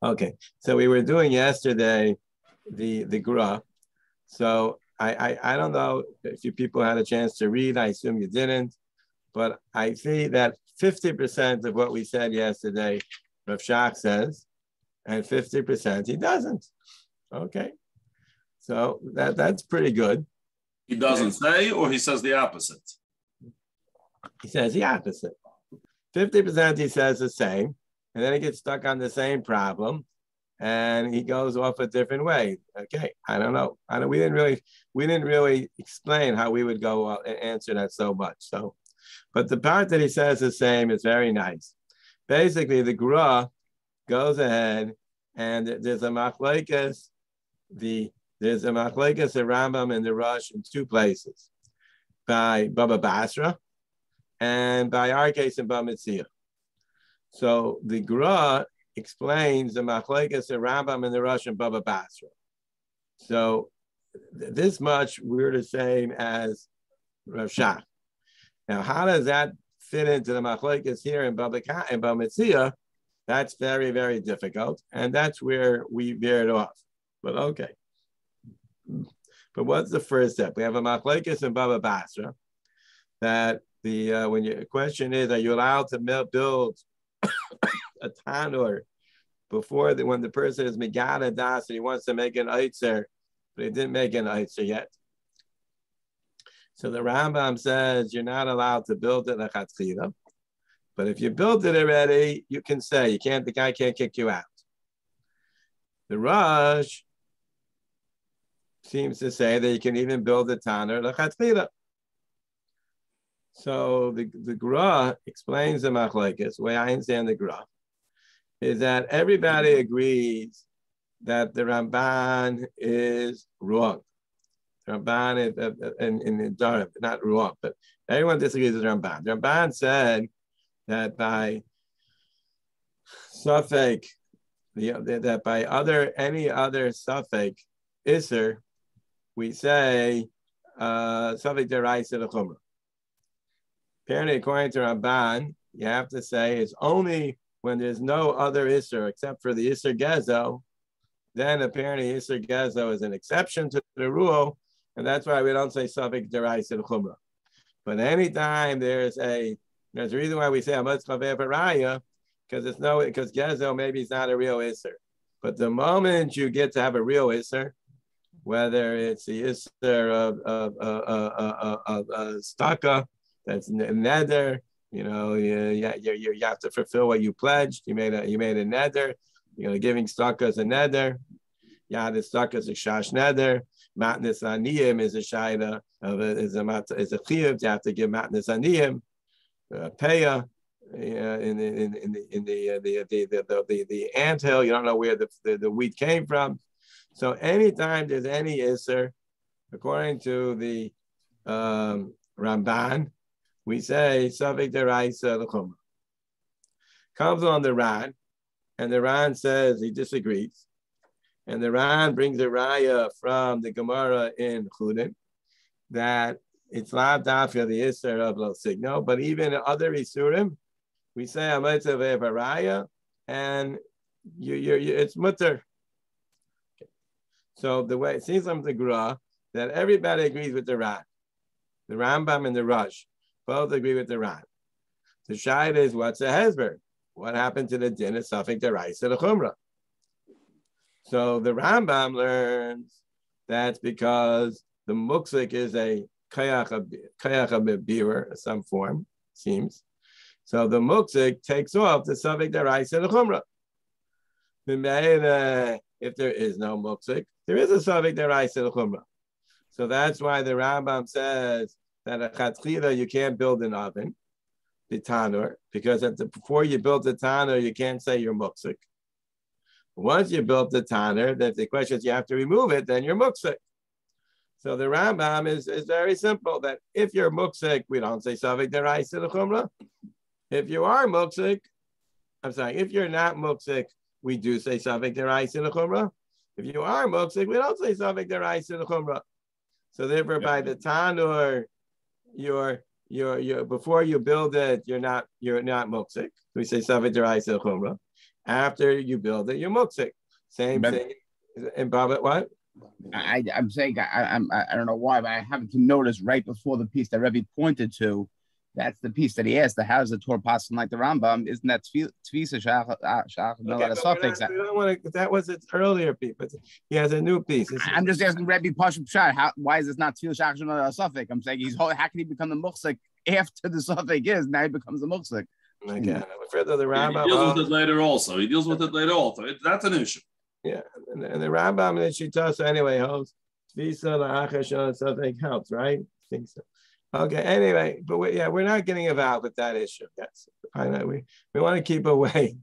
Okay, so we were doing yesterday the gra. So I don't know if you people had a chance to read. I assume you didn't, but I see that 50% of what we said yesterday, Rav Shach says, and 50% he doesn't. Okay, so that's pretty good. He doesn't say, or he says the opposite. He says the opposite. 50% he says the same, and then he gets stuck on the same problem, and he goes off a different way. Okay, I don't know. We didn't really explain how we would go and answer that so much. So, but the part that he says the same is very nice. Basically, the Gra goes ahead, and there's a machlekes. There's a machlekes a Rambam in the Rush in two places, by Baba Basra and by our case in Bamitzia. So the Gra explains the machlekes a Rambam in the Rush and Baba Basra. So this much we're the same as Rav Shach. Now, how does that fit into the machlekes here in Bamitzia? That's very, very difficult, and that's where we veered off. But okay. But what's the first step? We have a machlekes in Baba Basra that when your question is, are you allowed to build a tanur before when the person is megana das and he wants to make an eitzer, but he didn't make an eitzer yet? So the Rambam says you're not allowed to build it lechatchila, but if you built it already, you can say you can't. The guy can't kick you out. The Rush seems to say that you can even build a tanur lechatchila. So the Gra explains the machlekes. The way I understand the Gra is that everybody agrees that the Ramban is wrong. The Ramban is in the Darab, not wrong, but everyone disagrees with the Ramban. The Ramban said that by suffix, that by any other suffix iser, we say suffix deraisa l'chumra. Apparently, according to Ramban, you have to say it's only when there's no other iser except for the iser gezo. Then apparently iser gezo is an exception to the rule, and that's why we don't say suffix deraisa l'chumra. But anytime there's a reason why we say amatz chaveh baraya, because gezo maybe it's not a real iser. But the moment you get to have a real iser, whether it's the iser of staka, that's neder, you have to fulfill what you pledged. You made a neder, giving staka is a neder. Yad staka is a shash neder. Matnes aniyim is a shaila is a chiyuv. You have to give matnes aniyim, peya. In the anthill, you don't know where the wheat came from. So anytime there's any iser, according to the Ramban, we say suffix deraisa l'chumra. Comes on the Ran, and the Ran says he disagrees, and the Ran brings a raya from the Gemara in Chulin that it's lav dafka the iser of lo signo, but even in other isurim, we say amitzav evaraya, and it's mutter. Okay. So the way it seems from the Gra that everybody agrees with the Ran, the Rambam and the Rush both agree with the Ran. The shayla is what's a hezber? What happened to the din of suffix deraisa l'chumra? So the Rambam learns that's because the muksik is a kayach of some form, seems. So the muksik takes off the suffix deraisa l'chumra. If there is no muksik, there is a suffix deraisa l'chumra. So that's why the Rambam says that a chatchila you can't build an oven, the tanur, because before you build the tanur, you can't say you're muksik. Once you built the tanur, that the question is you have to remove it, then you're muksik. So the Rambam is very simple, that if you're muksik, we don't say suffix deraisa l'chumra. If you are muksik, if you're not muksik, we do say suffix deraisa l'chumra. If you are muksik, we don't say suffix deraisa l'chumra. So therefore, by the tanur, you're before you build it, you're not muksik. We say suffix deraisa l'chumra. After you build it, you're muksik. Same thing in Baba. What? I'm saying I don't know why, but I happened to notice right before the piece that Rebbe pointed to. That's the piece that he asked. How does the Torah pass like the Rambam? Isn't that tvisa shach? No, Okay, we don't want to. That was its earlier piece, but he has a new piece. I'm just asking Rebbe Pashut Pshat. Why is this not tvisa shach no suffix? I'm saying how can he become the muksik after the suffix is? Now he becomes the muksik. Okay, further the Rambam he deals with it later also. That's an issue. Yeah, and the Rambam and Shita anyway holds tvisa la'achar something helps, right? I think so. Okay, anyway, but we're not getting involved with that issue. That's we want to keep away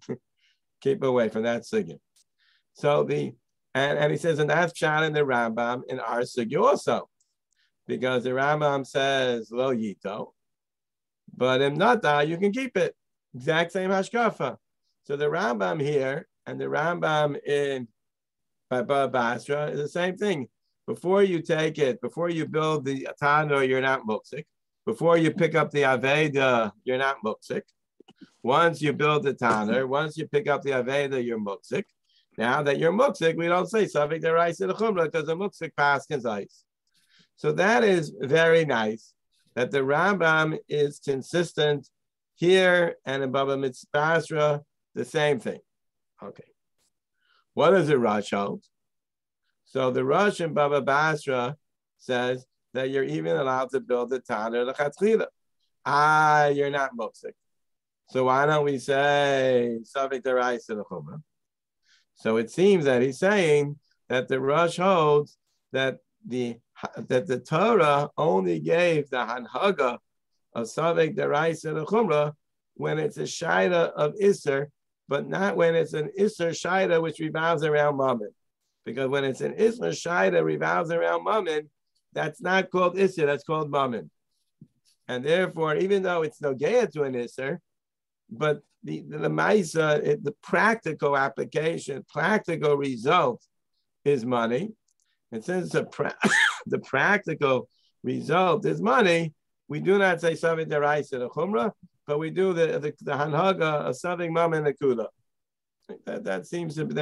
from that sugya. So and he says, and that's shot in the Rambam in our sugya also, because the Rambam says lo yito, but in nata you can keep it. Exact same hashkafa. So the Rambam here and the Rambam in Baba Basra is the same thing. Before you take it, before you build the tanur, you're not muksik. Before you pick up the aveda, you're not muksik. Once you build the tanur, once you pick up the aveda, you're muksik. Now that you're muksik, we don't say savik deraisa l'chumra because the muksik paskins ice. So that is very nice that the Rambam is consistent here and in Baba Mitzvah, the same thing. Okay. What does the Rosh hold? So the Rosh in Baba Basra says that you're even allowed to build the Tanur l'chatchila. You're not muksik. So why don't we say Savik Deraisa l'chumra? So it seems that he's saying that the Rosh holds that the Torah only gave the hanhaga of Savik Deraisa l'chumra when it's a shaida of Isser, but not when it's an Isser shaida which revolves around Mammon. Because when it's an Isser shaida revolves around Mammon, that's not called Isser, that's called Mammon. And therefore, even though it's no geya to an Isser, but the Maisa, the practical application, practical result is money. And since the practical result is money, we do not say Savik Deraisa the Chumrah, but we do the Hanhaga of Savik Mammon the Kuda. That seems to be,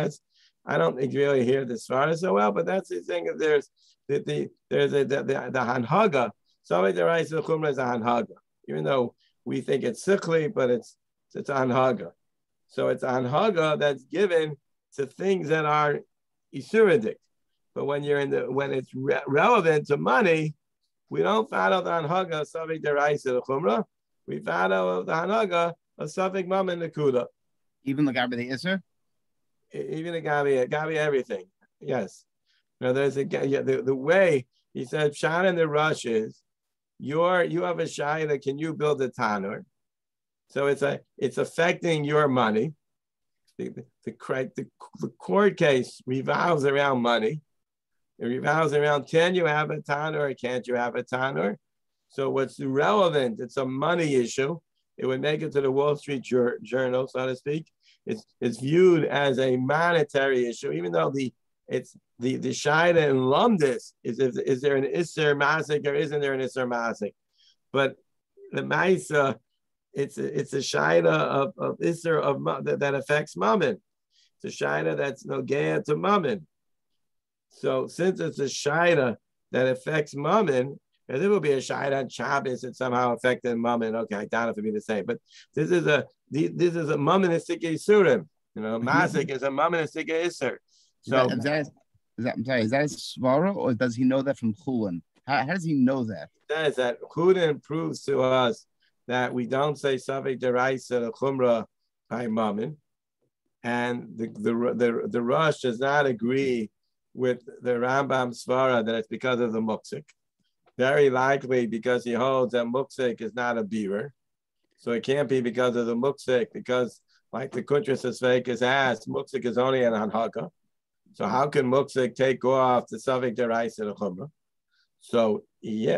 I don't think you really hear this far so well, but that's the thing. There's the Hanhaga, Savik Deraisa the Chumrah is a Hanhaga, even though we think it's sickly, but it's a Hanhaga. So it's a Hanhaga that's given to things that are Isuridic. But when when it's relevant to money, we don't follow the Hanhaga Savik Deraisa the Chumrah. We follow the Hanhaga of Savik Mammon the Kuda. Even the Gabi the Isser? Even the Gabi everything. Yes. Now there's the way he said Pshat in the Rush is you have a shayla, can you build a tanur? So it's affecting your money. The court case revolves around money. It revolves around can you have a tanur or can't you have a tanur? So what's relevant? It's a money issue. It would make it to the Wall Street Journal, so to speak. It's viewed as a monetary issue, even though the shayla in lumdis is there an isser masik or isn't there an isser masik? But the ma'isa, it's a shayla of isser of that affects mammon. It's a shayla that's nogeya to mammon. So since it's a shayla that affects mammon, and there will be a shayla on Shabbos that somehow affected mammon. Okay, I doubt it to be the same, but this is a mammonistic isurim. Masik is a mammonistic isur. So I'm sorry, is that a svara or does he know that from Chulin? How does he know that? Says that Chulin proves to us that we don't say Savik Deraisa Chumrah by mammon, and the Rosh does not agree with the Rambam svara that it's because of the muksik. Very likely because he holds that muksik is not a beaver. So it can't be because of the muksik, because like the Kutras Asvek is asked, muksik is only an anhaka. So how can muksik take off the Savik Deraisa the Chumrah? So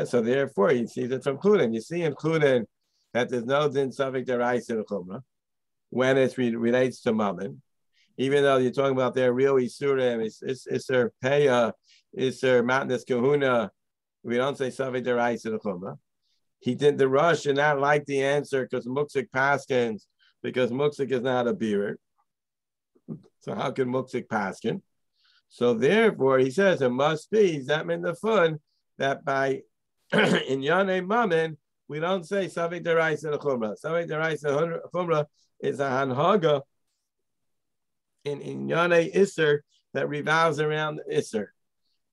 so therefore he sees it from Chulin. You see in Chulin that there's no din Savik Deraisa the Chumrah when it relates to Mammon. Even though you're talking about their real Isurim, it's their Peya, it's their Matnas Kahuna. We don't say Savik Deraisa the Chumrah. The Rosh did not like the answer because Muksik paskins, because Muksik is not a bearer. So how can Muksik paskin? So therefore, he says it must be Zemin the fun that by in Yonei Mamin, we don't say Savik Deraisa the Chumrah. Savik Deraisa Chumrah is a Hanhaga in Yonei Isser that revolves around Isser.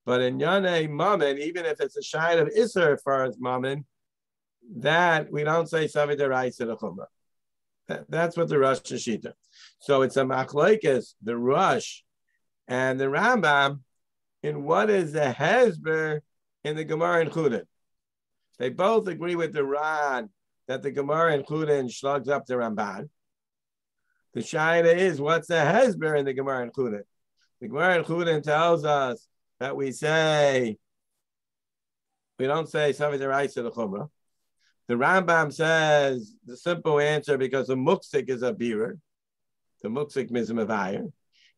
But in Yonei Mamin, even if it's a shine of Isser as far as Mamin, that we don't say Savik Deraisa the Chumrah. That's what the Rosh Shita. So it's a machlokes, the Rosh and the Rambam, in what is the Hezber in the Gemara and Chulin. They both agree with the Ran that the Gemara and Chulin slugs up the Ramban. The Shaila is, what's the Hezber in the Gemara and Chulin? The Gemara and Chulin tells us that we don't say Savik Deraisa the Chumrah. The Rambam says the simple answer because the Muksik is a bearer. The Muksik is a Mavayir.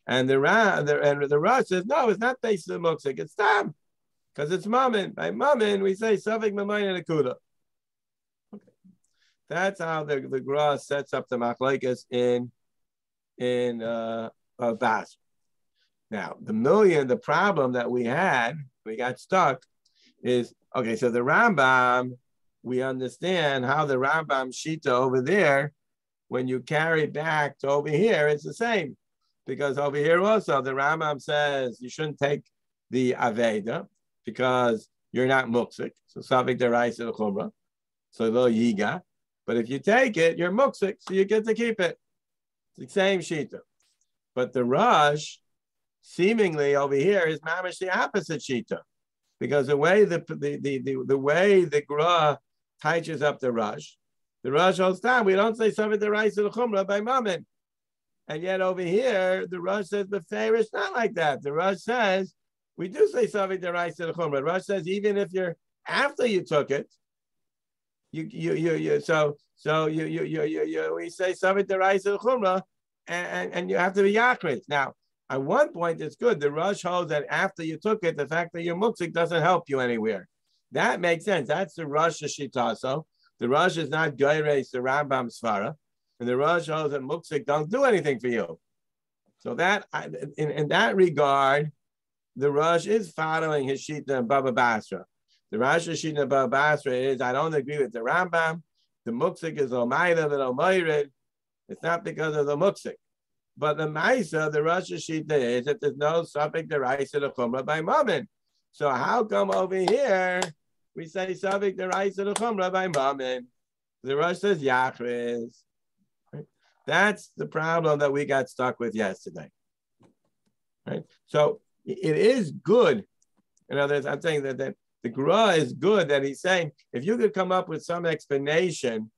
And the Rosh says, no, it's not based on the Muksik, it's Tam. Because it's Mamin. By Mamin, we say Savik Mamayin and Akuda. Okay. That's how the Gra sets up the Machlekes in Bas. Now, the problem that we got stuck is, okay, so the Rambam, we understand how the Rambam Shita over there, when you carry back to over here, it's the same. Because over here also, the Rambam says you shouldn't take the Aveda because you're not Muksik. So Savik Deraisa L'Chumrah. So Lo Yiga. But if you take it, you're Muksik, so you get to keep it. It's the same Shita. But the Rosh, seemingly over here, is mamish the opposite Shita. Because the way the way the Gra teaches up the Rosh holds down. We don't say Savik Deraisa L'Chumrah by Mamin. And yet over here, the Rosh says Beferish not like that. The Rosh says we do say Savik Deraisa L'Chumrah. The Rosh says even if you're after you took it, we say Savik Deraisa L'Chumrah, and you have to be Yakrit. Now, at one point, it's good. The Rosh holds that after you took it, the fact that you're Muksik doesn't help you anywhere. That makes sense. That's the Rosh Shita. So the Rosh is not Geireis, the Rambam Svara. And the Rosh holds that Muksik don't do anything for you. So that, in that regard, the Rosh is following his Shita and Baba Basra. The Rosh Shita and Baba Basra is, I don't agree with the Rambam. The Muksik is Omayra and Omayrid. It's not because of the Muksik. But the Maisa, the Rosh Shita is that there's no Savik Deraisa L'Chumrah by Mamin. So how come over here we say Savik Deraisa L'Chumrah by Mamin? The Rosh says Yachriz. Right? That's the problem that we got stuck with yesterday. Right? So it is good. In other words, I'm saying that the Gra is good that he's saying, if you could come up with some explanation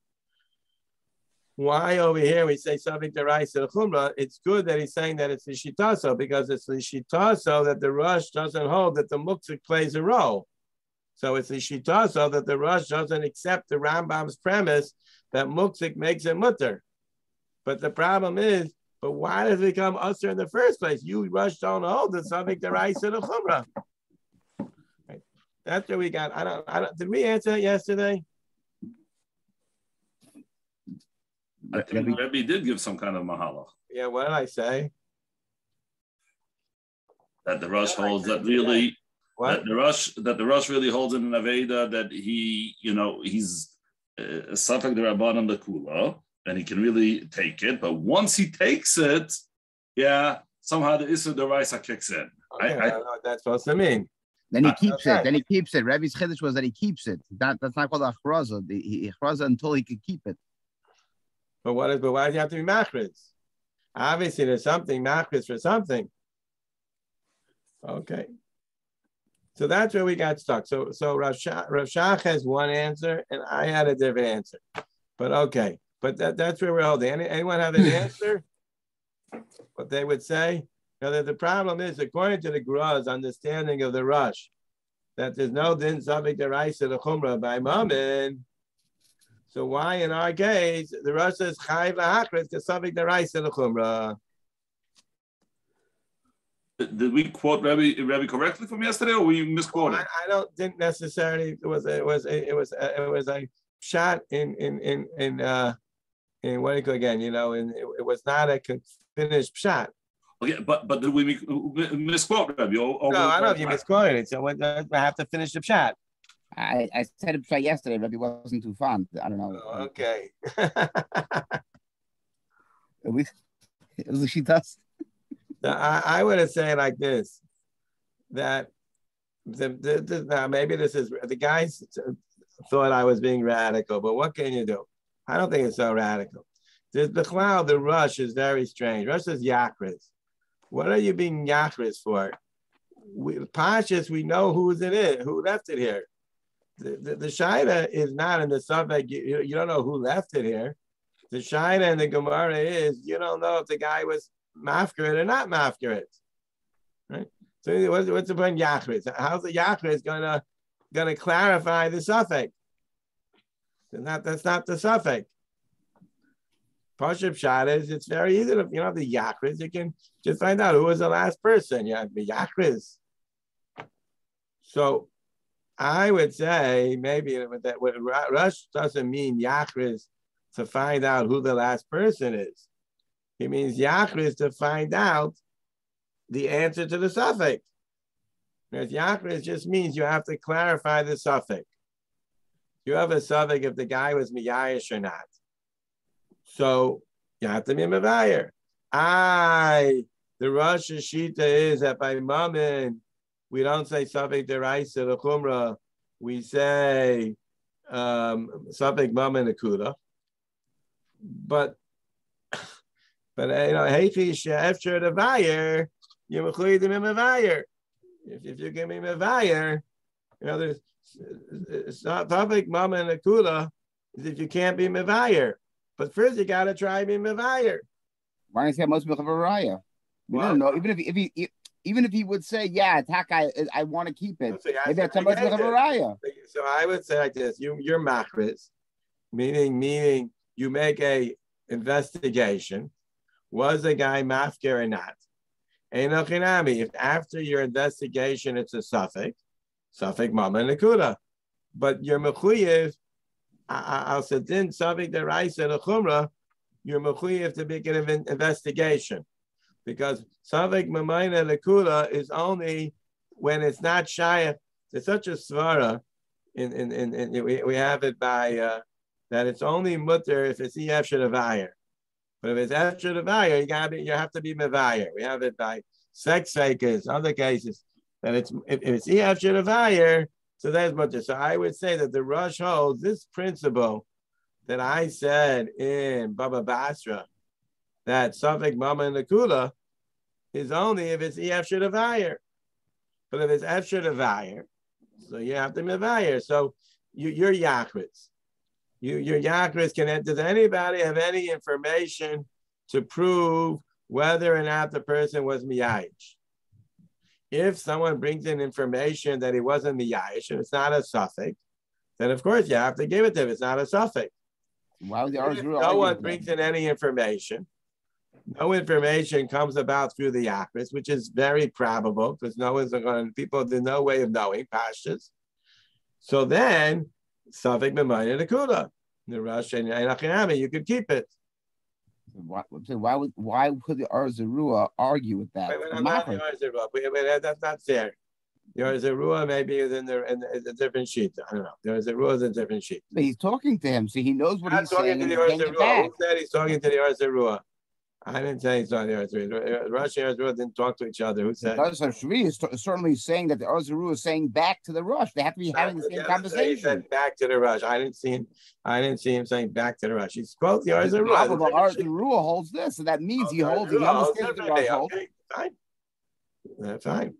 why over here we say Savik Deraisa L'Chumrah, it's good that he's saying that it's the Shitaso, because it's the Shitaso that the Rosh doesn't hold that the Muksik plays a role. So it's the Shitaso that the Rosh doesn't accept the Rambam's premise that Muksik makes it mutter. But the problem is, but why does it become usher in the first place? You Rosh don't hold the Savik Deraisa L'Chumrah. Right. That's what we got. I don't. Did we answer it yesterday? I think Rebbe did give some kind of mahalach. Yeah, what did I say? That the Rosh holds that really, what? that the Rosh really holds in an Aveda that he's a Safek the Rabbanan the Kula, and he can really take it. But once he takes it, yeah, somehow the Issa Deraisa kicks in. Okay, I don't know what that's supposed to mean. Then he keeps it. Then he keeps it. Rebbe's chiddush was that he keeps it. That's not called achraza. He achraza until he can keep it. But why does he have to be machriz? Obviously, there's something machriz for something. Okay. So that's where we got stuck. So Rav Shach has one answer, and I had a different answer. But okay. But that's where we're holding. Anyone have an answer? What they would say? Now, the problem is, according to the Gra's understanding of the Rosh, that there's no din Savik Deraisa L'Chumrah by Mamin. So why, in our case, the Rosh says Chayv L'Hachris to Savik Deraisa L'Chumrah? Did we quote Rebbe correctly from yesterday, or we misquoted? I didn't necessarily. It was a shot in what do you call again? It was not a finished shot. Okay, but did we misquote Rabbi? No, I don't know if you misquoted it. So I have to finish the chat. I said it yesterday, Rabbi wasn't too fond. I don't know. Oh, okay. At least she does. So I would say like this, that now maybe this is the guys thought I was being radical, but what can you do? I don't think it's so radical. The cloud, the rush is very strange. Rush is yakris. What are you being yakris for? Pashas, we know who's in it, who left it here. The Shaila is not in the subject. You don't know who left it here. The Shaila and the Gemara is you don't know if the guy was mafkaret or not mafkaret. Right? So what's the point? Yachris. How's the Yachris gonna clarify the suffix? That's not the suffix. Pashup shot is it's very easy to the Yachris. You can just find out who was the last person. You have the Yachris. So I would say maybe that what Rush doesn't mean Yachris to find out who the last person is. He means Yachris to find out the answer to the suffix. Because Yachris just means you have to clarify the suffix. You have a suffix if the guy was miyayish or not. So you have to be mevayer. The Rosh Shita is that by Mammon, we don't say suffix deraisa the chumrah. We say suffix Mammon akuda. But heichi she'efshar devayer, you mechuyedim mevayer. If you give me mevayer, there's suffix Mammon akuda is if you can't be mevayer. But first, you got to try being mevayer. Why don't you say most of a raya? We don't know. Even if he would say, yeah, I want to keep it. So maybe that's much of a raya. So I would say like this: you're machris, meaning you make a investigation. Was the guy mafker or not? If after your investigation it's a suffix mama nakuda, but you're mechuyev. I'll say din suffix deraisa the chumrah. You're mechuyev to make an investigation, because suffix mamayna nakuda is only when it's not shayach. There's such a svara in we have it by that it's only mutter if it's ef shadavayer. But if it's ef shadavayer, you have to be mevayer. We have it by sex fakers, other cases that if it's ef shadavayer. So that's mutter. So I would say that the Rush holds this principle that I said in Baba Basra, that suffix mama and nakula is only if it's ef shadavayer. But if it's ef shadavayer, so you have to mevayer. So you're yachris. Your yachris does anybody have any information to prove whether or not the person was miyayish? If someone brings in information that he wasn't miyayish and it's not a suffix, then of course you have to give it to him. It's not a suffix. Why would no one brings in any information, no information comes about through the yachris, which is very probable because there's no way of knowing pashtas. So then, suffix b'mayna nakuda, the Rosh and Achinami, you could keep it. Why could the Arzarua argue with that? That's not fair. The Arzarua maybe is in a different sheet. I don't know. The Arzarua is in a different sheet. But he's talking to him, so he knows what he's saying. To the Arzarua. Who said he's talking to the Arzarua? I didn't say he's talking to the Arzarua. Rush and Arzarua didn't talk to each other. Who said? The Shri is certainly saying that the Arzarua is saying back to the Rush. They have to be having the same conversation. He said back to the Rush. I didn't see him saying back to the Rush. He spoke the Arzarua. The Arzarua holds this, so that means he understands the Rush holds. Okay, fine. That's fine.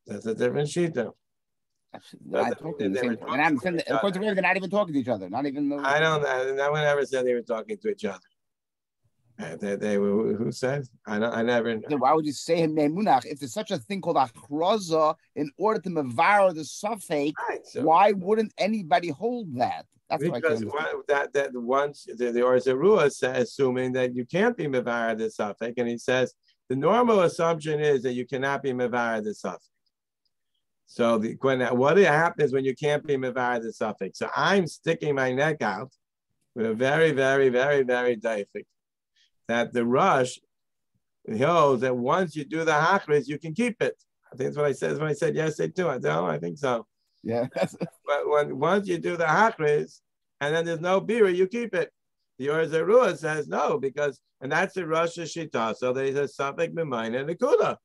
That's a different sheet, though. According to Ray, they're not even talking to each other. Not even. I don't. No one ever said they were talking to each other. They were. Who says? I never. Then why would you say him Munach if there's such a thing called achraza in order to mevar the suffix? Right, so why wouldn't anybody hold that? That's because that once the Arzarua says, assuming that you can't be mevar the suffix, and he says the normal assumption is that you cannot be mevar the suffix. So what happens when you can't be mevar the suffix? So I'm sticking my neck out with a very, very, very, very daifik that the Rush he holds that once you do the hachris, you can keep it. I think that's what I said. That's what I said yesterday too. I think so. Yeah. But once you do the hachris, and then there's no bira, you keep it. The Orzerua says no, and that's the Rosh Shita. So there's a Safek Memayin and a Kuda.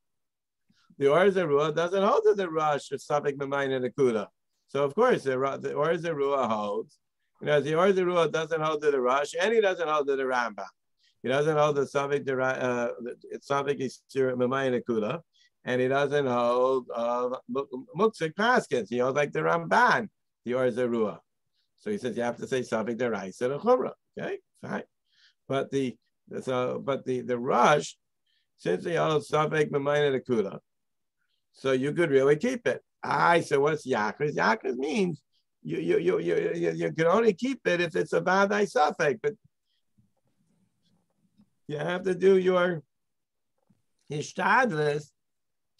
The Orzerua doesn't hold to the Rosh Safek Memayin and a Kuda. So of course the Orzerua holds. The Orzerua doesn't hold to the Rosh, and he doesn't hold to the Rambam. He doesn't hold the Safek Memayin and a Kuda, and he doesn't hold Muksik Paskins. He holds like the Ramban, the Orzerua. So he says you have to say Safek Deraisa and Chumrah. Okay, fine. But the Rush, since he holds Safek Memayin and Akuda, so you could really keep it. So what's Yakris? Yakris means you can only keep it if it's a Vadai Safek, but you have to do your Hishtadlis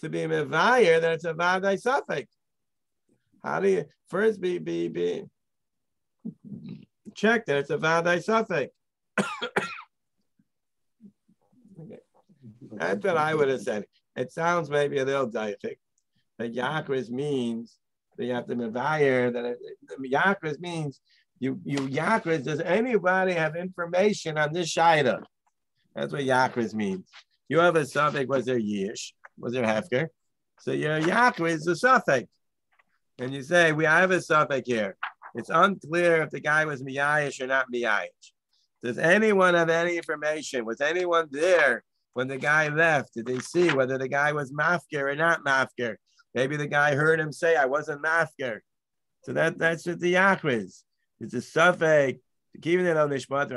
to be Mevayer that it's a Vadai Safek. How do you first be check that it's a Vadai Safek? Okay. That's what I would have said. It sounds maybe a little diatic. That Yakris means that you have to Mevayer, that Yakris means you Yakris, does anybody have information on this Shaida? That's what Yakris means. You have a Safek, was there Yish? Was there Hefker? So your Yakris is a Safek. And you say, I have a Safek here. It's unclear if the guy was miyayish or not miyayish. Does anyone have any information? Was anyone there when the guy left? Did they see whether the guy was mafker or not mafker? Maybe the guy heard him say, I wasn't mafker. So that's what the yakris. It's a suffix. Keeping it on the shmat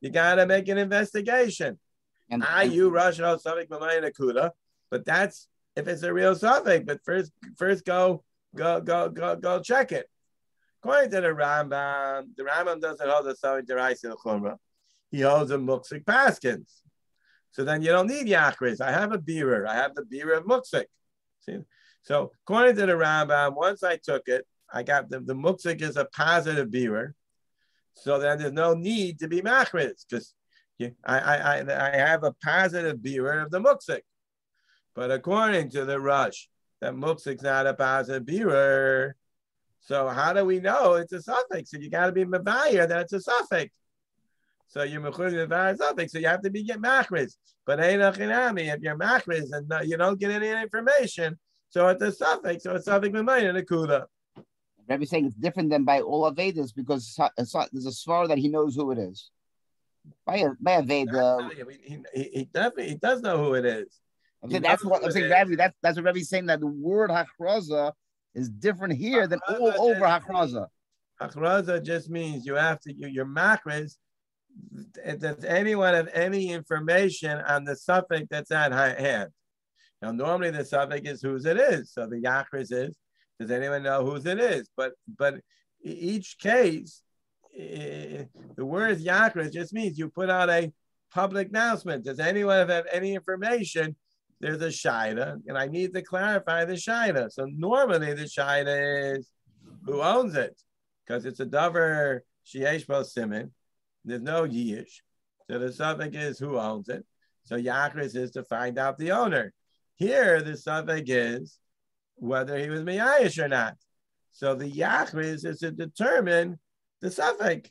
you gotta make an investigation. And you rush out suffix b'mayim akuda, but that's if it's a real suffix. But first go check it. According to the Rambam doesn't hold the Sawit Derais in the Chumrah. He holds a Muksik Paskins. So then you don't need Yakris. I have a bearer. I have the bearer of Muksik. See? So according to the Rambam, once I took it, I got the Muksik is a positive bearer. So then there's no need to be Machris because I have a positive bearer of the Muksik. But according to the Rush, that Muksik's not a positive bearer. So how do we know it's a suffix? So you got to be Mavaya that it's a suffix. So you're Mechuyah suffix. So you have to be get Machris. But if you're Machris and you don't get any information, so it's a suffix. So it's suffix Mavaya and a Kuda. Rabbi's saying it's different than by all Avedas because there's a svar that he knows who it is. By a Veda, he definitely does know who it is. I'm saying that's what I'm saying, Rabbi. That's what Rabbi's saying, that the word Hachraza is different here than all over Hachraza. Hachraza just means you have to your Machris. Does anyone have any information on the suffix that's at hand? Now, normally the suffix is whose it is. So the Yachris is. Does anyone know whose it is? But each case, the word Yachris just means you put out a public announcement. Does anyone have any information? There's a shaida, and I need to clarify the shaida. So normally the shaida is who owns it, because it's a davar sheyesh bo siman. There's no yish, so the suffix is who owns it. So Yachris is to find out the owner. Here the suffix is whether he was miyayish or not. So the Yachris is to determine the suffix.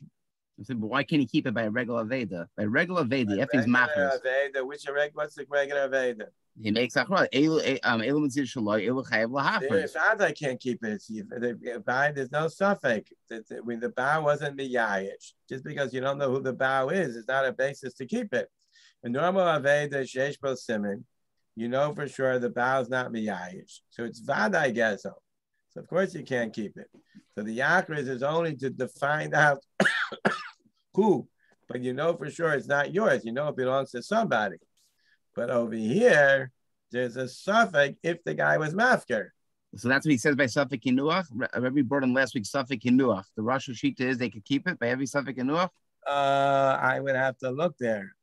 But why can't he keep it by a regular Veda? By regular Veda, if he's machris. What's the regular Veda? He makes achra. If I can't keep it, there's no suffix. When the bow wasn't miyayish, just because you don't know who the bow is not a basis to keep it. In normal Aveda sheyesh bo siman, you know for sure the bow is not miyayish, so it's vadai gezo. So of course you can't keep it. So the yakris is only to find out who, but you know for sure it's not yours. You know it belongs to somebody. But over here, there's a suffix if the guy was mafker. So that's what he says by suffix kinuach. Rabbi brought in last week suffix kinuach. The Rosh Hashita is they could keep it by every suffix kinuach. I would have to look there.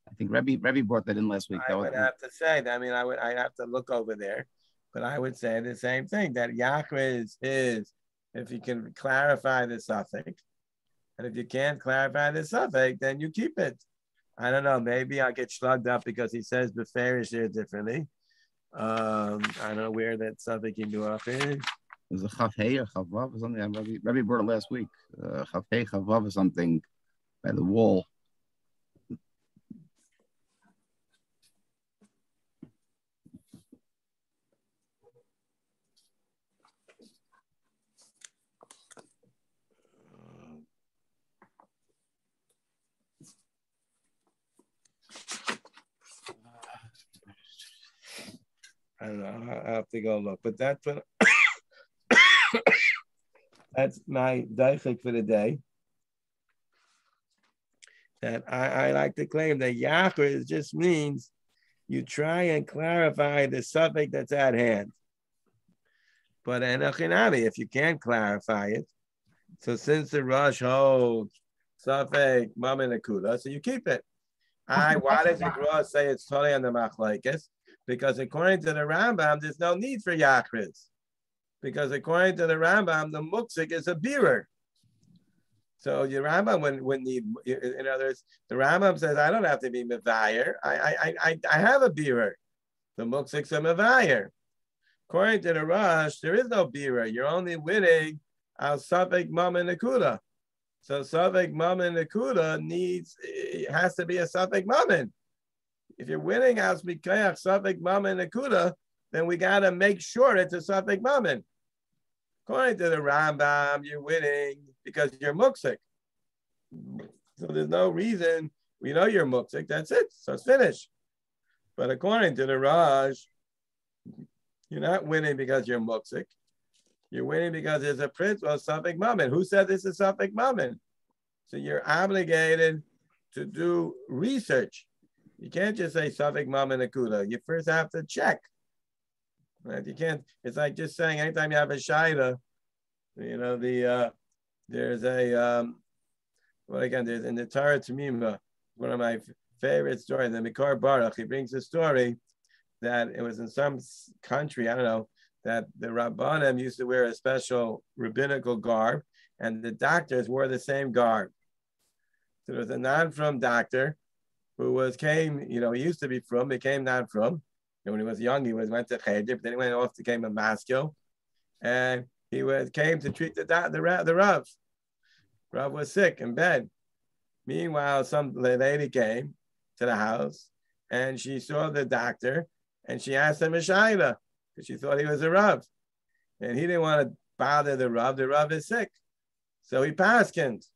I think Rabbi brought that in last week. I would have to say that. I mean, I'd have to look over there, but I would say the same thing, that Yachris is if you can clarify the suffix, and if you can't clarify the suffix, then you keep it. I don't know. Maybe I get slugged up because he says beferish there differently. I don't know where that suffix in Duach is. There's a chafhei or chavav or something. Rebbe brought it last week. Chafhei, chavav or something by the wall. I don't know. I have to go look. But that's what that's my daichik for the day. That I like to claim that Yachris just means you try and clarify the suffix that's at hand. But if you can't clarify it, so since the Rosh holds suffix mama nakuda, so you keep it. Why does the Rosh say it's totally on the machlekes? Because according to the Rambam, there's no need for Yachris. Because according to the Rambam, the muksik is a bearer. So your Rambam wouldn't need, in other words, the Rambam says, I don't have to be mevayer. I have a bearer. The muksik's a mevayer. According to the Rosh, there is no bearer. You're only winning al safek mama nakuda. So safek mama nakuda has to be a safek mammon. If you're winning al mikayach safek mama nakuda, then we got to make sure it's a safek mammon. According to the Rambam, you're winning because you're muksik. So there's no reason. We know you're muksik. That's it. So it's finished. But according to the Raj, you're not winning because you're muksik. You're winning because there's a principle of safek mammon. Who said this is safek mammon? So you're obligated to do research. You can't just say safek mammon nakuda. You first have to check. Right? You can't. It's like just saying anytime you have a shaila, there's a there's in the Torah Tamima, one of my favorite stories. The Mikor Baruch, he brings a story that it was in some country, I don't know, that the Rabbanim used to wear a special rabbinical garb, and the doctors wore the same garb. So there was a non-from doctor who came, he used to be from, became non-from. And when he was young, he went to Cheder, but then he went off, became a Moscow, and he came to treat the Rav. Rav was sick in bed. Meanwhile, some lady came to the house, and she saw the doctor, and she asked him a shaila, because she thought he was a Rav. And he didn't want to bother the Rav. The Rav is sick. So he paskined.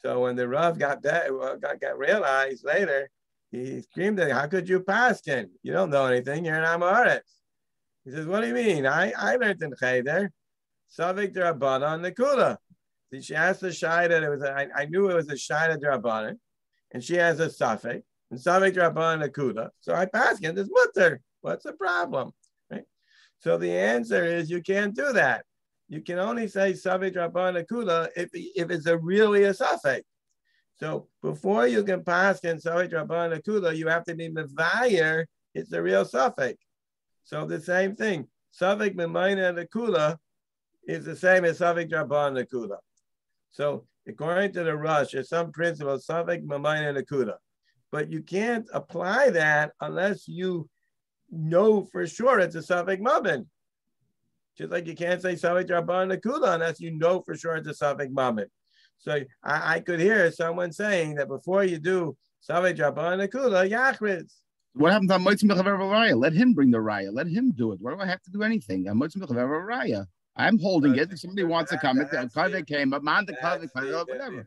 So when the Rav got realized later, he screamed at him, how could you paskin? You don't know anything. You're an Amoritz. He says, what do you mean? I learned in Cheder. Savik D'Rabbanan Nekula. She asked the Shaida, I knew it was a Shaida D'Rabbanan, and she has a Safik, and Savik D'Rabbanan Nekula. So I paskin this mutter. What's the problem? Right? So the answer is you can't do that. You can only say Savik D'Rabbanan Nekula if it's really a Safik. So before you can pass in Savik Rabban Nakuda, you have to be mevayer. It's the real suffix. So the same thing. Savik Memayna Nakuda is the same as Savik Rabban Nakuda. So according to the Rush, there's some principle Savik Memayna Nakuda, but you can't apply that unless you know for sure it's a Savik Mammon. Just like you can't say Savik Rabban Nakuda unless you know for sure it's a Savik Mammon. So I could hear someone saying that before you do Savik Rabban Nakuda, Yachriz. What happens on Motzim Bechaver Raya? Let him bring the Raya. Let him do it. Why do I have to do anything? On Motzim Bechaver Raya. I'm holding it. If somebody wants to come, the came up, whatever.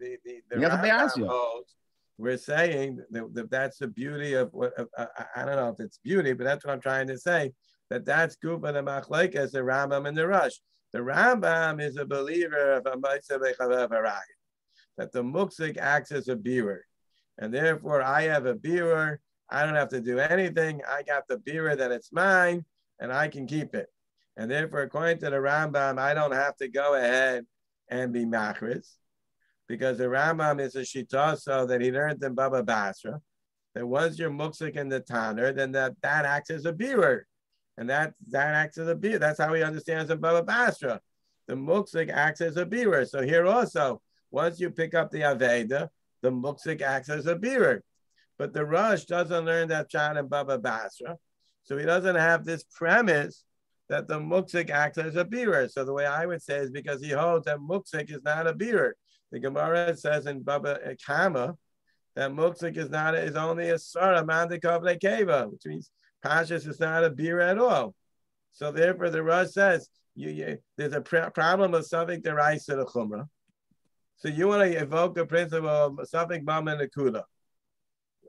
We're saying that that's the beauty of what I don't know if it's beauty, but that's what I'm trying to say. That's Gufa the Machlekes, the Rambam and the Rush. The Rambam is a believer of a Motzim Bechaver Raya. That the muksik acts as a bearer. And therefore, I have a bearer. I don't have to do anything. I got the bearer that it's mine, and I can keep it. And therefore, according to the Rambam, I don't have to go ahead and be machris, because the Rambam is a shita so that he learned in Baba Basra, that once you're muksik in the Tanner, then that acts as a bearer. And that acts as a bearer. That's how he understands in Baba Basra. The muksik acts as a bearer. So here also, once you pick up the Aveda, the Muksik acts as a bearer. But the Rush doesn't learn that Pshat in Baba Basra. So he doesn't have this premise that the Muksik acts as a bearer. So the way I would say is because he holds that Muksik is not a bearer. The Gemara says in Baba Kama that Muksik is only a Sara Mandikov Lekeva, which means Pashas is not a bearer at all. So therefore the Rush says there's a problem of Safik Deraisa the Chumrah. So you want to evoke the principle of Safik Mammon and Akuda.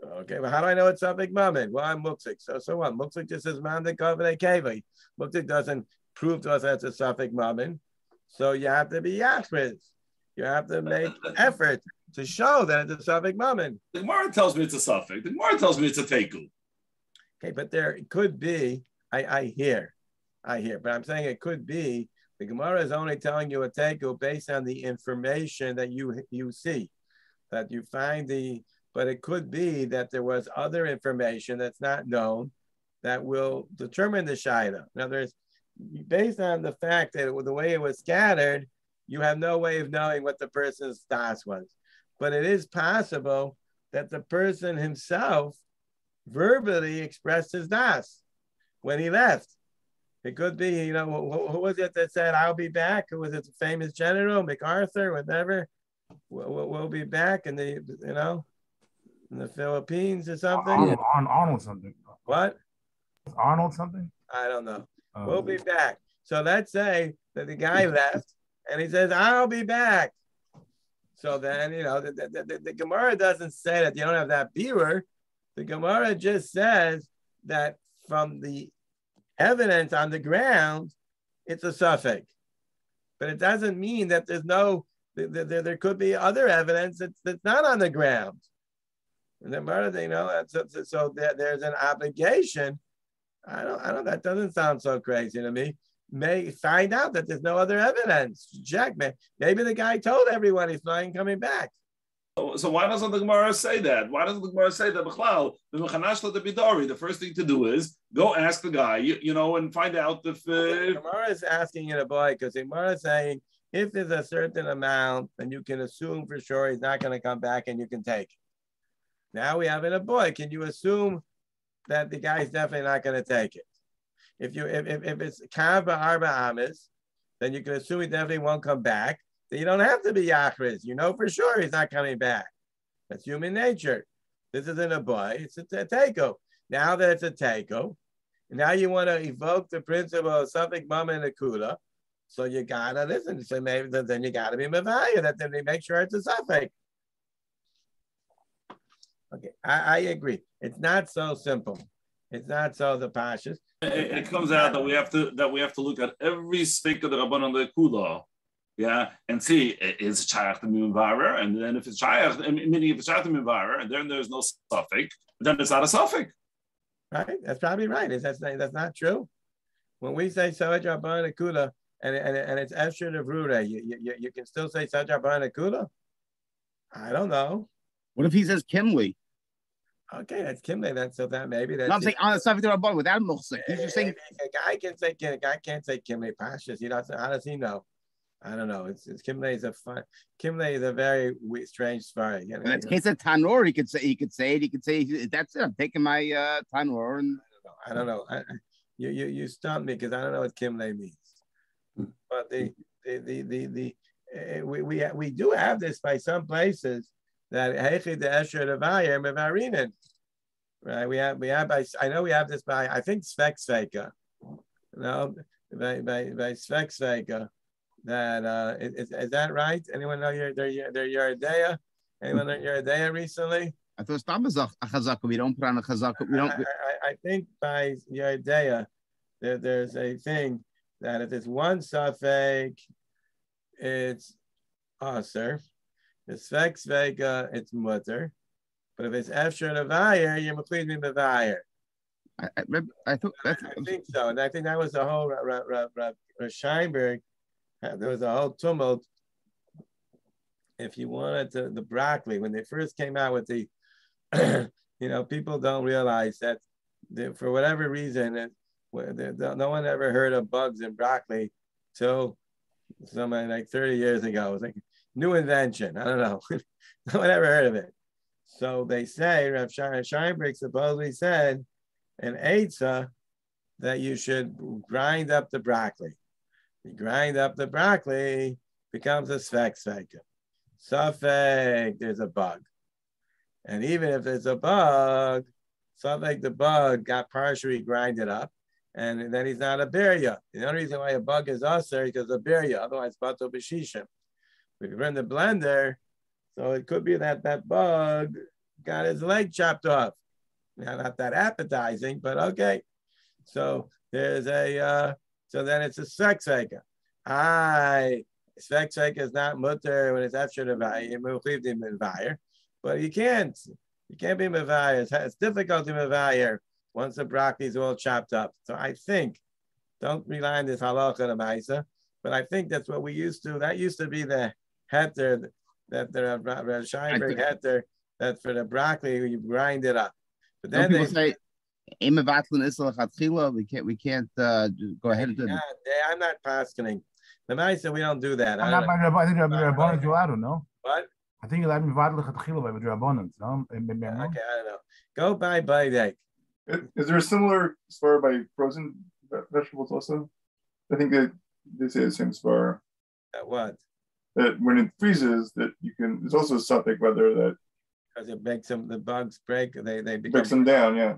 Okay, but how do I know it's Safik Mammon? Well, I'm Muksik. So what? Muksik just says Mandikov Lekeva. Muksik doesn't prove to us that it's a Safik Mammon. So you have to be Yachriz. You have to make effort to show that it's a Safik Mammon. The Gemara tells me it's a Safik. The Gemara tells me it's a Teiku. Okay, but there could be, I hear, but I'm saying it could be, the Gemara is only telling you a Teiku based on the information that you see, that you find but it could be that there was other information that's not known that will determine the Shaila. In other words, based on the fact that the way it was scattered, you have no way of knowing what the person's das was. But it is possible that the person himself verbally expressed his das when he left. It could be, who was it that said, I'll be back? Who was it, the famous general, MacArthur, whatever? We'll be back in in the Philippines or something? Arnold something. What? Arnold something? I don't know. We'll be back. So let's say that the guy left and he says, I'll be back. So then, the Gemara doesn't say that you don't have that bearer. The Gemara just says that from the evidence on the ground, it's a suffix. But it doesn't mean that there's there could be other evidence that's not on the ground. And the Gemara, so there's an obligation. I don't, that doesn't sound so crazy to me. May find out that there's no other evidence. Check, man. Maybe the guy told everyone he's not coming back. So why doesn't the Gemara say that? Why doesn't the Gemara say that? The first thing to do is go ask the guy, and find out if. The Gemara is asking it a boy because the Gemara is saying if there's a certain amount, then you can assume for sure he's not going to come back, and you can take it. Now we have it a boy. Can you assume that the guy's definitely not going to take it? If it's Kav Arba Amis, then you can assume he definitely won't come back. Then you don't have to be Yachriz. You know for sure he's not coming back. That's human nature. This isn't a boy, it's a Teiko. Now that it's a Teiko, now you want to evoke the principle of Safik Mama and Akuda. So you gotta listen. So maybe then you gotta be Mavaya, that then they make sure it's a Safik. Okay, I agree. It's not so simple. It's not so the Pashas. It comes out that we have to look at every stick of the Rabban on the Kula, and see is it Shayach to Mimvarer, and then if it's Shayach, meaning if it's Shayach to Mimvarer, and then there's no suffix, then it's not a suffix. Right, that's probably right. That's not true. When we say Saj Rabban Kula and it's Esher of Rure, you can still say Saj Rabban Kula. I don't know. What if he says Kimli? Okay, that's Kimle. That maybe that's. No, I'm saying on the Safik Rabban without Muksik. He's just saying a guy can't say Kimle Pashas. How does he know? I don't know. It's Kimle is a very strange story. In that case of Tanur, he could say that's it. I'm taking my Tanur. And I don't know. You stumped me because I don't know what Kimle means. But we do have this by some places. That Heichi the Esher the Vayer Mevarinen. Right? We have I know we have this by I think Svek Sveka. By Svek Sveka. That is that right? Anyone know your Yeridea? Anyone know Yeridea recently? I thought it's not a chazaka. We don't put on a chazaka. We don't. I think by Yeridea there's a thing that if it's one suffix, it's aser. The Svek Sveka, it's mutter. But if it's Efsher and Avayer, you're McLean in Avayer. I think so. And I think that was the whole Scheinberg. There was a whole tumult. If you wanted the broccoli, when they first came out with the, people don't realize that for whatever reason, no one ever heard of bugs in broccoli till something like 30 years ago. It was like, New invention. I don't know. No one ever heard of it. So they say, Rav Scheinberg supposedly said an eitzah that you should grind up the broccoli. You grind up the broccoli, becomes a sfek. Safek, there's a bug. And even if there's a bug, safek the bug got partially grinded up, and then he's not a birya. The only reason why a bug is usher is because of birya, otherwise bato b'shishim. If you run the blender, so it could be that that bug got his leg chopped off. Now, not that appetizing, but okay. So there's a, so then it's a sfek. Sfek is not mutter when it's after the vayir, but you can't be mevayir. It's difficult to mevayir once the broccoli is all chopped up. So I think, don't rely on this halacha and ma'isa, but I think that's what we used to. That used to be the heter that the Rav Scheinberg heter, that for the broccoli you grind it up. But then people say, we can't go ahead and do it. I'm not paskening. The ma'isa, we don't do that. I'm not by Rabbanon. I think Rabbanon is allowed, no? What? I think you're allowed to be lechatchila by Rabbanon, no? Okay, I don't know. Go by Baidek. Is there a similar svar by frozen vegetables also? I think that they say the same svar. What? That when it freezes, that you can. There's also a suffix whether that because it makes them, the bugs break. They become, breaks them down. Yeah.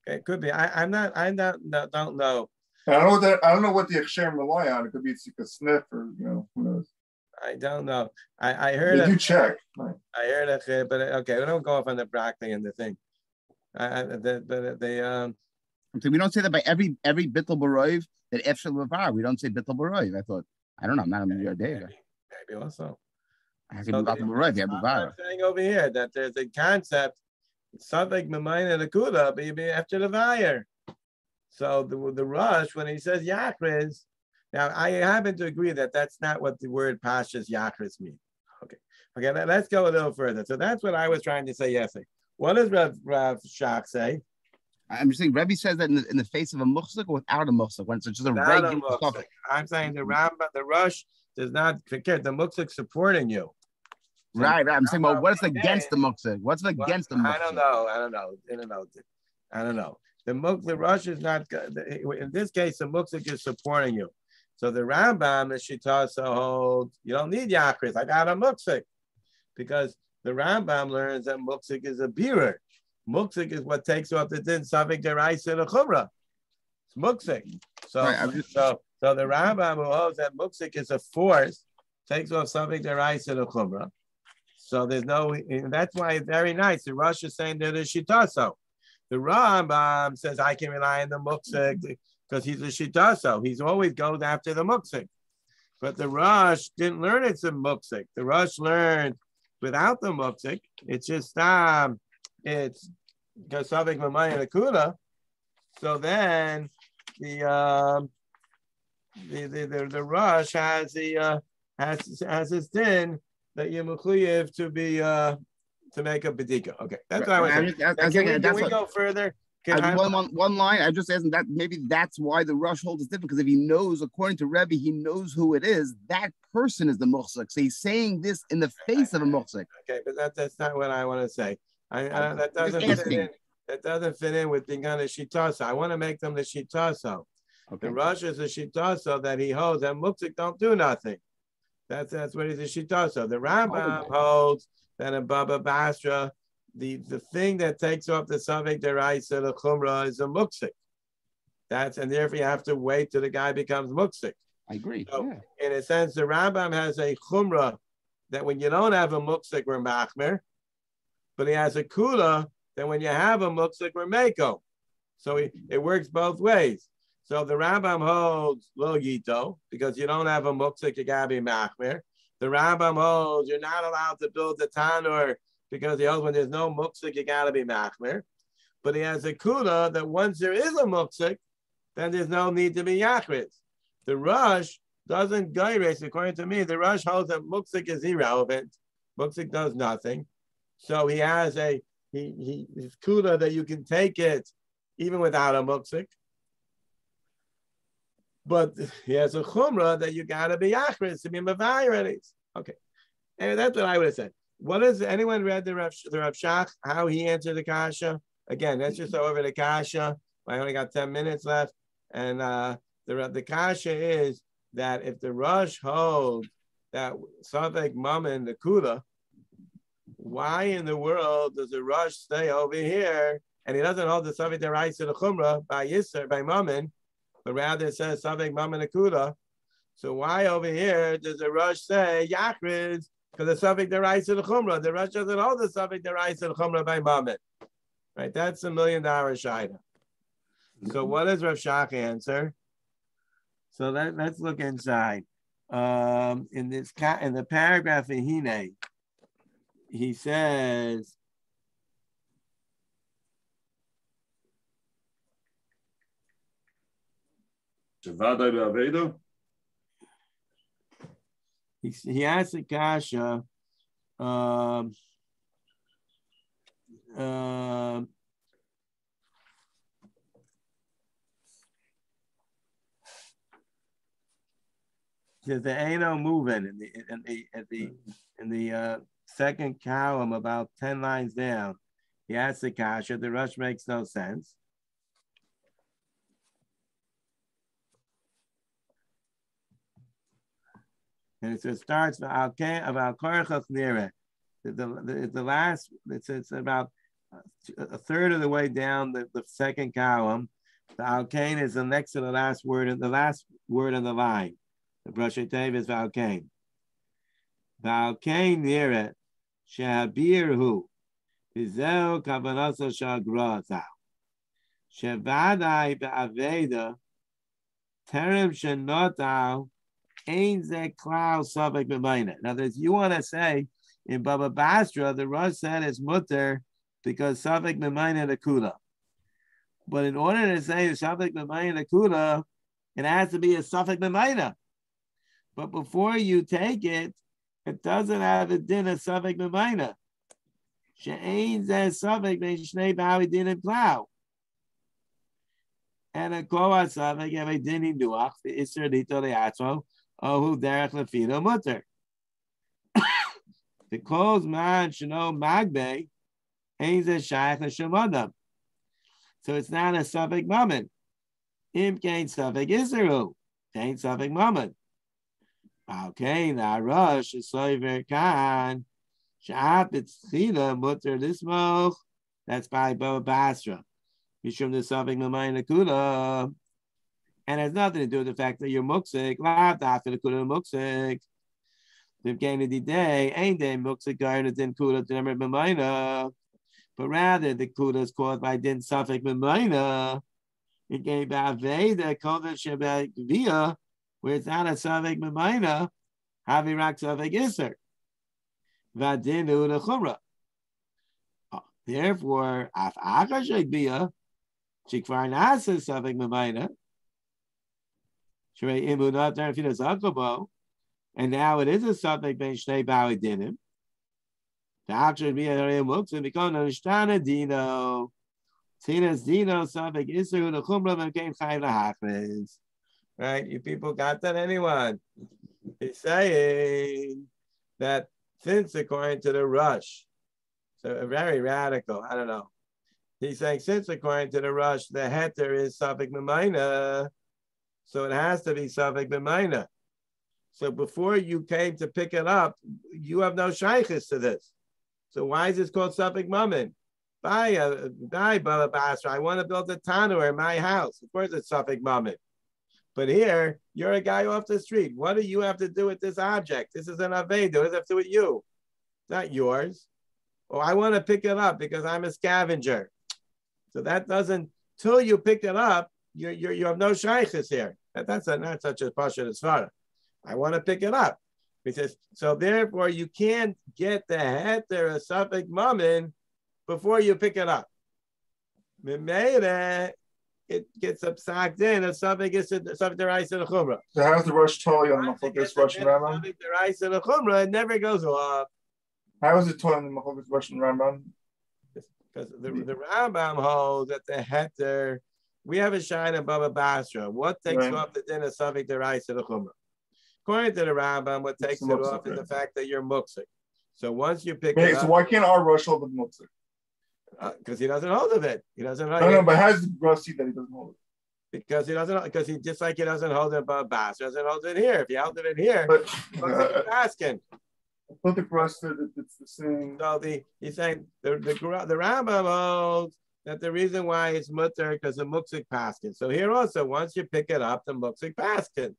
Okay, it could be. I don't know. And I don't know what the akshem rely on. It could be it's like a sniff or who knows. I don't know. I heard. They do check. Right. I heard it, but okay, we don't go off on the broccoli and the thing. So we don't say that by every bittul b'roiv that efshel levar. We don't say bittul b'roiv. I don't know. I'm not a New David. Maybe also. I have to move out the b'roiv. Yeah, I'm saying over here that there's a concept. Something memayin and a kuda, maybe after the fire. So the rush when he says yakris. Now I happen to agree that that's not what the word pashas yakris mean. Okay, let's go a little further. So that's what I was trying to say yesterday. What does Rav Shach say? I'm just saying, Rebbe says that in the face of a muhsik or without a muhsik, when it's just a regular stuff. I'm saying the Rambam, the rush does not care. The muhsik supporting you. So right. I'm saying, well, what's against the muhsik? What's against the muhsik? I don't know. The rush is not. In this case, the muhsik is supporting you. So the Rambam, the Shitasa holds, you don't need yakris. I got a muhsik, because the Rambam learns that muksik is a bearer. Muksik is what takes off the din savik deraisa the chumrah. It's muksik. So the Rambam who holds that muksik is a force, takes off savik deraisa the chumrah. So there's no, that's why it's very nice. The Rosh is saying that it's shitaso. The Rambam says I can rely on the muksik because he's a shitaso. He's always goes after the muksik. But the Rosh didn't learn it's a muksik. The Rosh learned without the muksik, it's just it's kasavik mamaya nakuda. So then the rush has his din that you're mechuyev to be to make a bedika. Okay, that's what I was saying. Can we go further? One line. I just asking that maybe that's why the rush holds is different, because if he knows, according to Rebbe, he knows who it is. That person is the muhsik. So he's saying this in the face of a muhsik. Okay, but that's not what I want to say. That doesn't fit in with being on a shitasa. I want to make them the shitasa. Okay. The rush is a shitasa that he holds, and muhsik don't do nothing. That's what he's a shitasa. The Rambam holds that in Baba Basra, the thing that takes off the savik deraisa the chumrah is a muksik. And therefore you have to wait till the guy becomes muksik. I agree. So in a sense, the Rambam has a chumrah that when you don't have a muksik, we're machmer, but he has a kula that when you have a muksik, we're mako. So it works both ways. So the Rambam holds lo yito, because you don't have a muksik, you gotta be machmer. The Rambam holds you're not allowed to build the tanur, because he holds when there's no muksik, you gotta be machmer. But he has a kula that once there is a muksik, then there's no need to be yachris. The rush doesn't gairus, according to me. The rush holds that muksik is irrelevant. Muksik does nothing. So he has his kula that you can take it even without a muksik. But he has a chumrah that you gotta be yachris to be mavayir. Okay. And that's what I would have said. What is anyone read the Rav Shach? How he answered the kasha? Again, let's just go over the kasha. I only got 10 minutes left, and the kasha is that if the Rosh holds that Safek Mammon the Kula, why in the world does the Rosh stay over here and he doesn't hold the Safek Deraisa the Chumrah by Yisr by Mammon, but rather it says Safek Mammon the Kula? So why over here does the Rosh say Yachriz? Because the Safek Deraisa the Chumrah, the Rosh doesn't hold the Safek Deraisa the Chumrah by Mammon, right? That's $1 million shaida. So what does Rav Shach answer? So let's look inside. In the paragraph in Hine, he says, he asked the kasha, says there ain't no moving in the second column about 10 lines down. He asks the kasha, the rush makes no sense. And it starts about korachach nira. The last, it's about a third of the way down the second column. The alkane is the next to the last word in the line. The Broshet Tev is Valkain. Valkain near it. Shahabirhu. Vizel Kavanasa Shagrata. Shavadai Ba'aveda. Terem Shenotau. Ain Ze Klau Savik B'mayna. Now, if you want to say in Baba Basra, the Rosh said it's mutter because Savik B'mayna the Kula. But in order to say Savik B'mayna the Kula, it has to be a Savik B'mayna. But before you take it, it doesn't have a din of Safek B'mayna. She'ein zeh Safek b'shnei b'avi din and plow. And a koa Safek have a din in duach, the Isser Dito Le'atzmo, Ohu derech lefino mutter. The calls man sheno magbe, ein zeh shaykh l'shemadam. So it's not a Safek Mammon. Im kein Safek Isseru, ain't Safek Mammon. Okay, now Rosh is so very kind. Shab it's Chila Mutter Lismoch. That's by Baba Basra. Mishum the Safek Mamayna Kula. And has nothing to do with the fact that you're muksik. Laughed after the Kula muksik. The gain of the day ain't they muksik garnet in Kula to Nemer Mamayna. But rather the Kula is caused by Din Safek Mamayna. It gave Aveda Kovet Shabbat Via. Where it's not a Savek Memayna, Havirak Savek Isser. Vadinu the Chumrah. Therefore, Af Akashek Bia, Chikvar Nasa Savek Memayna, Shrei Imunat Darfina Zakobo, and now it is a Savek Ben Shnei Bawi Dinim. The Akshak Bia Harim Muksim, become Nishtana Dino. Tina's Dino Savek Isser, the Chumrah, and came Chayv Lahachnes. Right? You people got that? Anyone? He's saying that since according to the Rush, so very radical, I don't know. He's saying since according to the Rush, the heter is Safek Memayna, so it has to be Safek Memayna. So before you came to pick it up, you have no shaykhis to this. So why is this called Safek Mammon? Bye, Baba Basra. I want to build a tanur in my house. Of course it's Safek Mammon. But here, you're a guy off the street. What do you have to do with this object? This is an Aveda. What does it have to do with you? It's not yours. Oh, I want to pick it up because I'm a scavenger. So that doesn't, till you pick it up, you have no shaykhis here. That's not such a pasha as far. I want to pick it up. He says, so therefore you can't get the heter of Safek Mammon before you pick it up. It gets abstract in a subject is the subject the rice of the chumrah. So how's the rush totally on the Machlokas Rush and Rambam? The rice of the chumrah, it never goes off. How is it totally on the Machlokas Rush and Rambam? Because the Rambam holds that the heter, we have a shine above a basra. What takes off the din of subject the rice of the chumrah? According to the Rambam, what takes it off is the fact that you're muksik. So once you pick it up, so why can't our Rush hold the muksik? Because he doesn't hold of it. He doesn't hold No, but how's the Rusty that he doesn't hold it? Because he doesn't, because he just like he doesn't hold it above Bas, he doesn't hold it here. If he held it in here, but asking. I thought the Rush said that it's the same. So he's saying the Rambam holds that the reason why it's mutter because the muksik paskin. So here also, once you pick it up, the muksik paskins.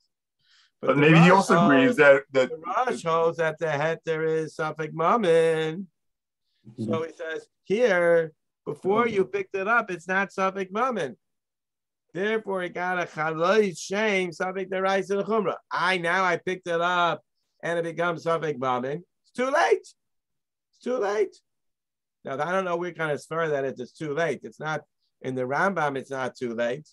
But maybe he also agrees that the Rosh holds that the heter is suffix mammon. So he says here, before you picked it up, it's not suffix mammon. Therefore, he got a chaloi shame suffix deraisa l'chumra. I picked it up and it becomes suffix mammon. It's too late. It's too late. Now I don't know. We're kind of sure that it's too late. It's not in the Rambam. It's not too late.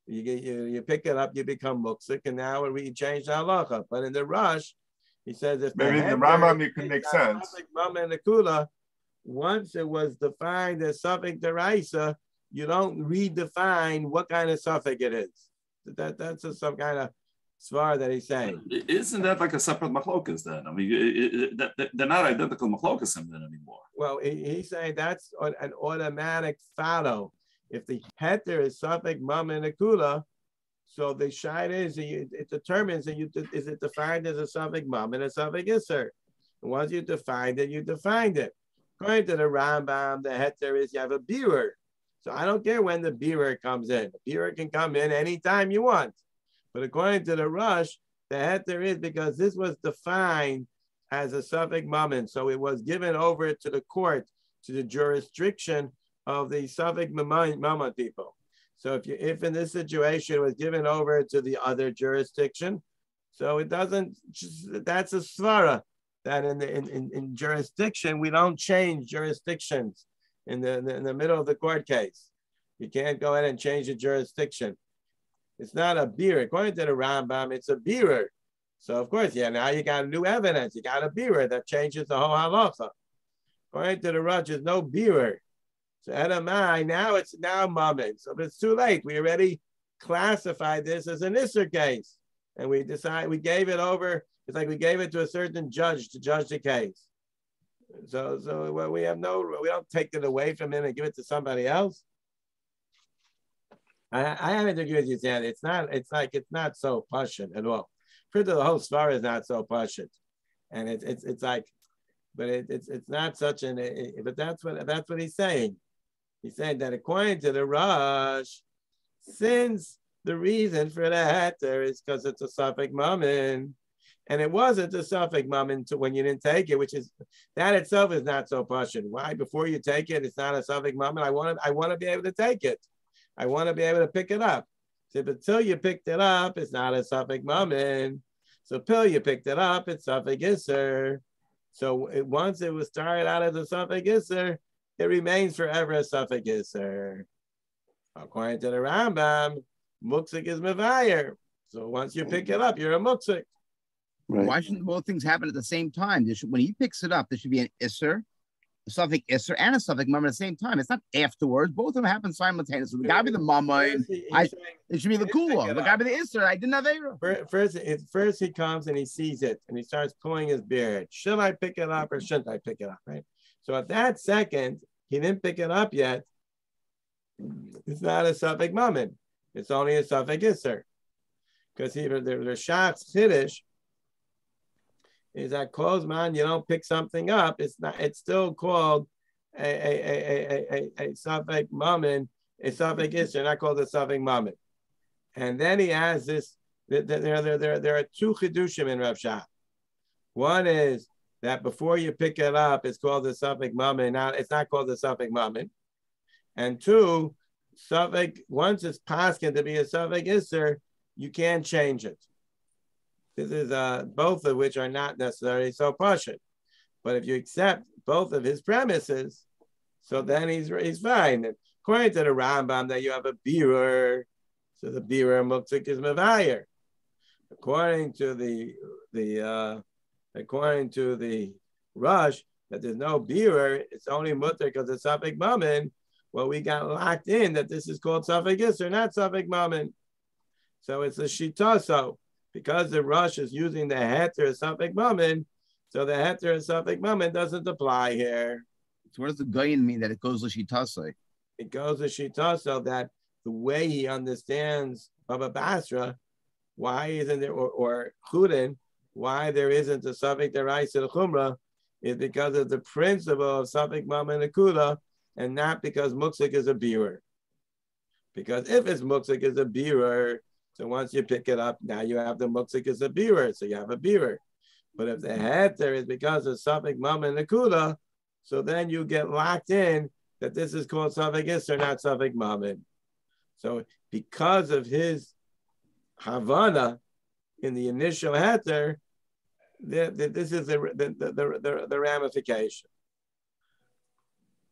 You pick it up, you become muksik, and now we change the halacha. But in the Rush, he says if maybe in the Rambam it could make sense. Once it was defined as suffix deraisa, you don't redefine what kind of suffix it is. That's some kind of svar that he's saying. Isn't that like a separate machlokas then? I mean, they're not identical machlokas then anymore. Well, he's saying that's an automatic follow. If the heter is suffix mum and akula, so the shayla is it determines that is it defined as a suffix mum and a suffix iser. And once you defined it, you defined it. According to the Rambam, the heter is you have a birur. So I don't care when the birur comes in. The birur can come in anytime you want. But according to the Rush, the heter is because this was defined as a suffix mum, so it was given over to the court, to the jurisdiction of the suffix mama people. So if in this situation it was given over to the other jurisdiction, so it doesn't. That's a svara that in jurisdiction we don't change jurisdictions in the middle of the court case. You can't go ahead and change the jurisdiction. It's not a birur. According to the Rambam, it's a birur. So of course, now you got new evidence. You got a birur that changes the whole halacha. According to the Rush, there's no birur. So Edamai, now it's mammon. So it's too late. We already classified this as an Isser case. And we gave it over. It's like we gave it to a certain judge to judge the case. So we don't take it away from him and give it to somebody else. I haven't agree with you, Sam. It's not so pashut at all. First of all, the whole svara is not so pashut. And it's like, but it's not such but that's what he's saying. He's saying that according to the Rush, since the reason for that is because it's a suffix mammon, and it wasn't a suffix mammon when you didn't take it, which is that itself is not so pashut. Why? Before you take it, it's not a suffix mammon. I want to be able to take it. I want to be able to pick it up. So until you picked it up, it's not a suffix mammon. So till you picked it up, it's suffix iser. So once it was started out as a suffix iser, it remains forever a suffix iser. According to the Rambam, muksik is mevayer. So once you pick it up, you're a muksik. Right. Why shouldn't both things happen at the same time? When he picks it up, there should be an iser, a suffix iser, and a suffix mum at the same time. It's not afterwards. Both of them happen simultaneously. The guy be the mama, it should be the kula. The guy be the iser. I didn't have error. First he comes and he sees it and he starts pulling his beard. Should I pick it up or shouldn't I pick it up? Right. So at that second, he didn't pick it up yet. It's not a suffix mammon. It's only a suffix iser. Because the Rashach's Chiddush is that closed man, you don't pick something up. It's still called a suffix mammon, a suffix iser, not called a suffix mammon. And then he has this. There are two chidushim in Rav Shach. One is that before you pick it up, it's called the suffix mammon. Now it's not called the suffix mammon. And two, suffix, once it's paskin to be a suffix iser, you can't change it. This is both of which are not necessarily so pashut. But if you accept both of his premises, so then he's fine. And according to the Rambam, that you have a birur, so the birur muktzik is mevayer. According to the Rush, that there's no birur, it's only mutter because it's suffix mammon. Well, we got locked in that this is called suffix iser, not suffix mammon. So it's a shita. So because the Rosh is using the heter Safek Mammon, so the heter Safek Mammon doesn't apply here. So what does the Goyin mean that it goes l'shitase? It goes to Shita, so that the way he understands Baba Basra, why isn't there, or Chudin, why there isn't a Safek Deraisa Chumra, is because of the principle of Safek Mammon Akuda, and not because Muksik is a bearer. Because if it's Muksik is a bearer, so once you pick it up, now you have the Muksik is a bearer, so you have a bearer. But if the heter is because of Safek Mammon Akuda, so then you get locked in that this is called Safek Isser, not Safek Mammon. So because of his Havana in the initial heter, this is the ramification.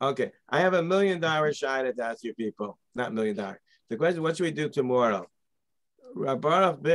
Okay, I have $1 million shot to ask you people. Not $1 million. The question: what should we do tomorrow?